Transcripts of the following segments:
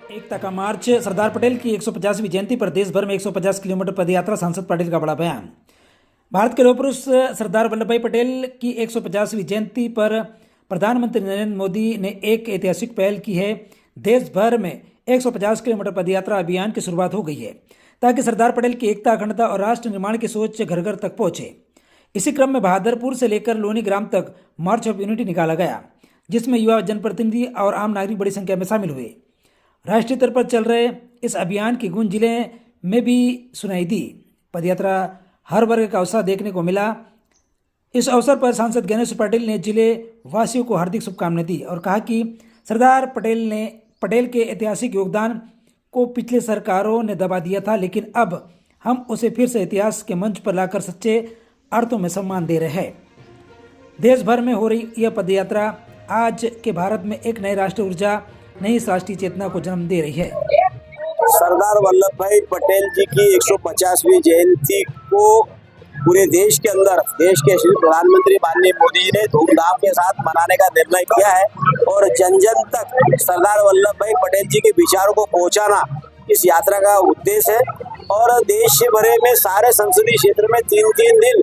एकता का मार्च। सरदार पटेल की 150वीं जयंती पर देश भर में 150 किलोमीटर पदयात्रा। सांसद पाटिल का बड़ा बयान। भारत के लौह पुरुष सरदार वल्लभ भाई पटेल की 150वीं जयंती पर प्रधानमंत्री नरेंद्र मोदी ने एक ऐतिहासिक पहल की है। देश भर में 150 किलोमीटर पदयात्रा अभियान की शुरुआत हो गई है ताकि सरदार पटेल की एकता, अखंडता और राष्ट्र निर्माण की सोच घर घर तक पहुंचे। इसी क्रम में बहादुरपुर से लेकर लोनी ग्राम तक मार्च ऑफ यूनिटी निकाला गया, जिसमें युवा, जनप्रतिनिधि और आम नागरिक बड़ी संख्या में शामिल हुए। राष्ट्रीय स्तर पर चल रहे इस अभियान की गूंज जिले में भी सुनाई दी। पदयात्रा हर वर्ग का उत्साह देखने को मिला। इस अवसर पर सांसद गणेश पाटिल ने जिले वासियों को हार्दिक शुभकामनाएं दी और कहा कि सरदार पटेल के ऐतिहासिक योगदान को पिछले सरकारों ने दबा दिया था, लेकिन अब हम उसे फिर से इतिहास के मंच पर लाकर सच्चे अर्थों में सम्मान दे रहे हैं। देश भर में हो रही यह पदयात्रा आज के भारत में एक नई राष्ट्रीय ऊर्जा, नई राष्ट्रीय चेतना को जन्म दे रही है। सरदार वल्लभ भाई पटेल जी की 150वीं जयंती को पूरे देश के अंदर देश के श्री प्रधानमंत्री माननीय मोदी जी ने धूमधाम के साथ मनाने का निर्णय किया है और जन जन तक सरदार वल्लभ भाई पटेल जी के विचारों को पहुंचाना इस यात्रा का उद्देश्य है। और देश भरे में सारे संसदीय क्षेत्र में 3-3 दिन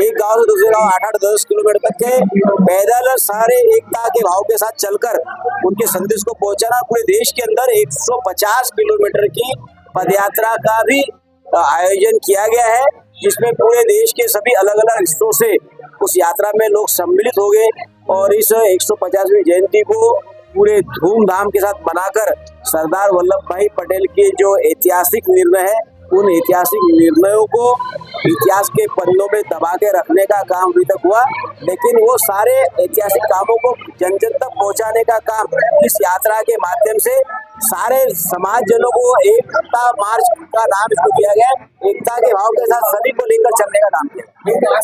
एक गांव से दूसरे गांव 8-8, 10 किलोमीटर तक के पैदल सारे एकता के भाव के साथ चलकर उनके संदेश को पहुंचाना। पूरे देश के अंदर 150 किलोमीटर की पदयात्रा का भी आयोजन किया गया है, जिसमें पूरे देश के सभी अलग अलग हिस्सों से उस यात्रा में लोग सम्मिलित हो गए और इस 150वीं जयंती को पूरे धूमधाम के साथ मनाकर सरदार वल्लभ भाई पटेल के जो ऐतिहासिक निर्णय है, उन ऐतिहासिक निर्णयों को इतिहास के पन्नों में दबा के रखने का काम अभी तक हुआ, लेकिन वो सारे ऐतिहासिक कामों को जन जन तक पहुंचाने का काम इस यात्रा के माध्यम से सारे समाज जनों को एकता मार्च का नाम इसको दिया गया है। एकता के भाव के साथ सभी को लेकर चलने का नाम दिया।